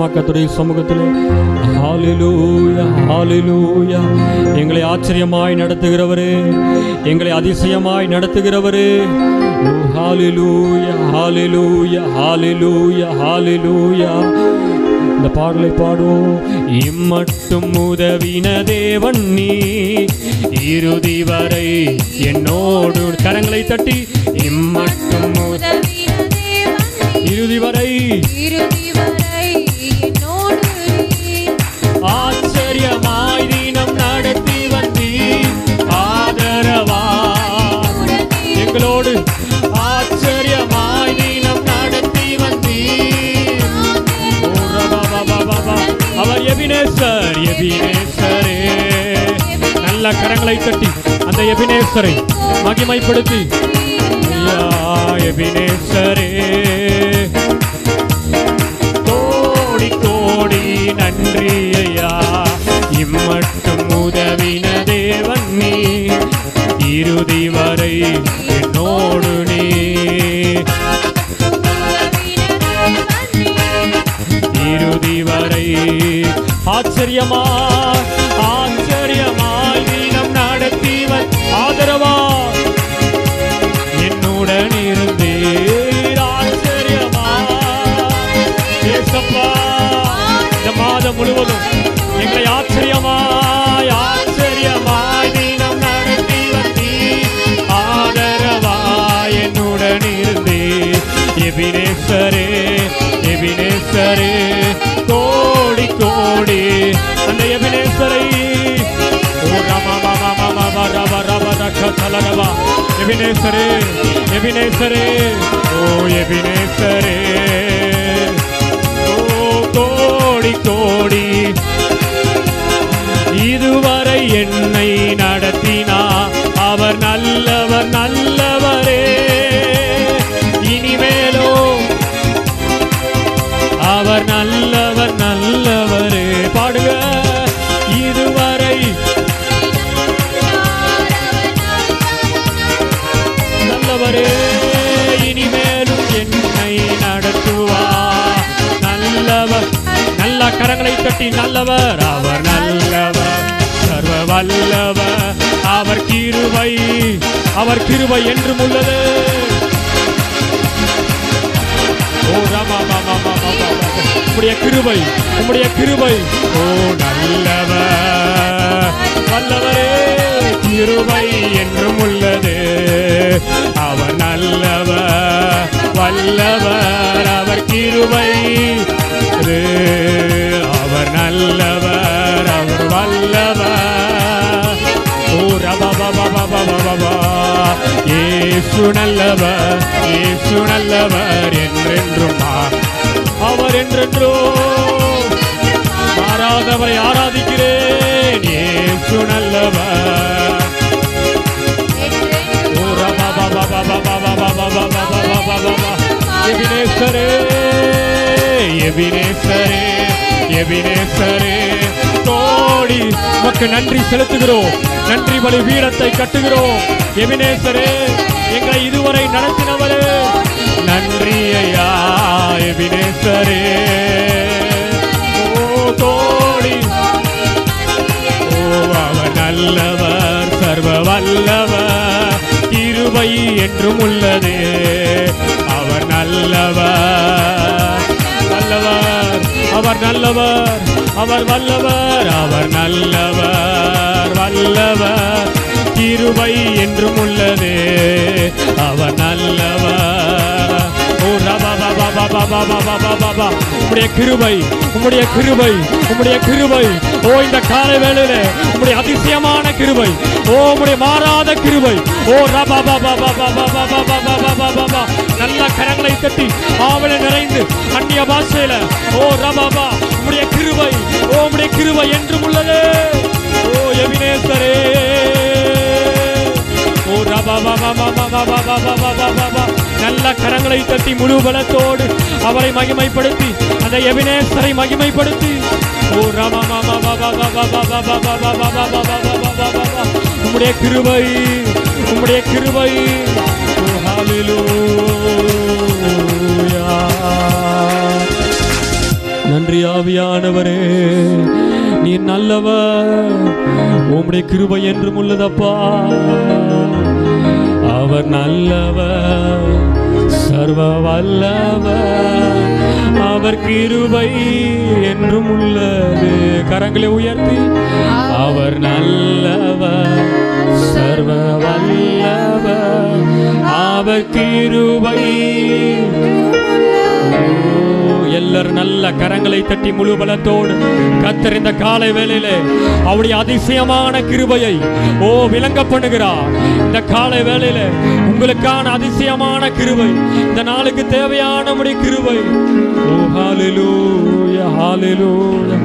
சத்தமா கர்த்தருடைய சமூகத்திலே ஹalleluya ஹalleluya. எங்களை ஆச்சரியமாய் நடத்துகிறவரே, எங்களை அதிசயமாய் நடத்துகிறவரே, ஹalleluya ஹalleluya ஹalleluya ஹalleluya. இந்த பாடலை பாடுவோம். இம்மட்டும் உதவின தேவன் நீ, இறுதி வரை என்னோடு. கரங்களை தட்டி இம்மட்டும் இறுதி வரை என்னோடு. ஆச்சரியமாய் தினம் நடத்தி வந்தி ஆதரவா எங்களோடு. ஆச்சரியமாய் தினம் நடத்தி வந்தி. அவர் எபினேசர் எபினேசரே. நல்ல கரங்களை தட்டி அந்த எபினேசரை மகிமைப்படுத்தி எபினேசரே. கோடி கோடி நன்றி ஐயா, இம்மட்டும் உதவின தேவன் நீ, இறுதி வரை என்னோடு நீ. இறுதி வரை ஆச்சரியமாய் ஆச்சரியமாய் தினம் நடத்திவன் ஆதரவா என்னுடன் இருந்தீர். ஆச்சரியமாய் ஏசப்பா இந்த மாதம் முழுவதும் எங்களை ஆச்சரியமாய் ஆச்சரியமாய் தினம் நடத்தி வந்தீர். ஆதரவா என்னுடன் இருந்தீர். எபினேசரே எபினேசரே. கோடி கோடி அந்த எபினேசரை எபினேசரே எபினேசரே ஓ எபினேசரே. ஓ கோடி கோடி இதுவரை என்னை நடத்தினா அவர் நல்லவர் நல்லவரே. இனிமேலோ அவர் நல்லவர் நல்லவரே. பாடுக. இதுவரை நல்லவரே, இனிமேலும் என்னை நடத்துவார். நல்லவர். நல்ல கரங்களை தட்டி நல்லவர் அவர் நல்லவர் சர்வ வல்லவர். அவர் கிருபை என்றும் உள்ளது. உம்முடைய கிருபை உம்முடைய கிருபை. ஓ நல்லவர் வல்லவரே, கிருபை என்றும் உள்ளது. அவர் நல்லவர் வல்லவர். அவர் கிருபை. அவர் நல்லவர் அவர் வல்லவர். ஓ ரபா இயேசு நல்லவர் இயேசு நல்லவர் என்றென்றும் அவர் என்றென்றோ மாறாதவரை ஆராதிக்கிறேன். இயேசு நல்லவர். ஓ ரபா எபினேசரே எபினேசரே எபினேசரே. கோடி உமக்கு நன்றி செலுத்துகிறோம். நன்றி பலி பீடத்தை கட்டுகிறோம். எபினேசரே எங்களை இதுவரை நடத்தினவரே நன்றி ஐயா. எபினேசரே ஓ கோடி. ஓ அவர் நல்லவர் சர்வ வல்லவர். கிருபை என்றும் உள்ளதே. அவர் நல்லவர் நல்லவர். அவர் நல்லவர் அவர் வல்லவர். அவர் நல்லவர் வல்லவர். கிருபை என்றும் உள்ளதே. அவர் நல்லவர். ஓ ரபா உம்முடைய கிருபை உம்முடைய கிருபை உம்முடைய கிருபை. ஓ இந்த காலை வேளையிலே உம்முடைய அதிசயமான கிருபை. ஓ உம்முடைய மாறாத கிருபை. ஓ ரபா நல்ல கரங்களை தட்டி ஆவலை நிறைந்து அந்நிய பாஷையில ஓ ரபா உம்முடைய கிருபை. ஓ உம்முடைய கிருபை என்றும் உள்ளது. ஓ எபினேசரே ஓ ரபா நல்ல கரங்களை தட்டி முழு பலத்தோடு அவரை மகிமைப்படுத்தி அந்த எபினேசரை மகிமைப்படுத்தி ஓ ரபா உம்முடைய கிருபை உம்முடைய கிருபை. ஓ ஹல்லேலூயா. நன்றி ஆவியானவரே, நீ நல்லவர், உம்முடைய கிருபை என்றும் உள்ளதப்பா. அவர் நல்லவர், சர்வ வல்லவர், அவர் கிருபை என்றும் உள்ளது. கரங்களை உயர்த்தி, அவர் நல்லவர், சர்வ வல்லவர், அவர் கிருபை. எல்லாரும் நல்ல கரங்களை தட்டி முழு பலத்தோடு கர்த்தர் இந்த காலை வேளையிலே அவருடைய அதிசயமான கிருபையை விளங்க பண்ணுகிறார். இந்த காலை வேளையிலே உங்களுக்கான அதிசயமான கிருபை, இந்த நாளுக்கு தேவையான கிருபை. ஹalleluya, ஹalleluya.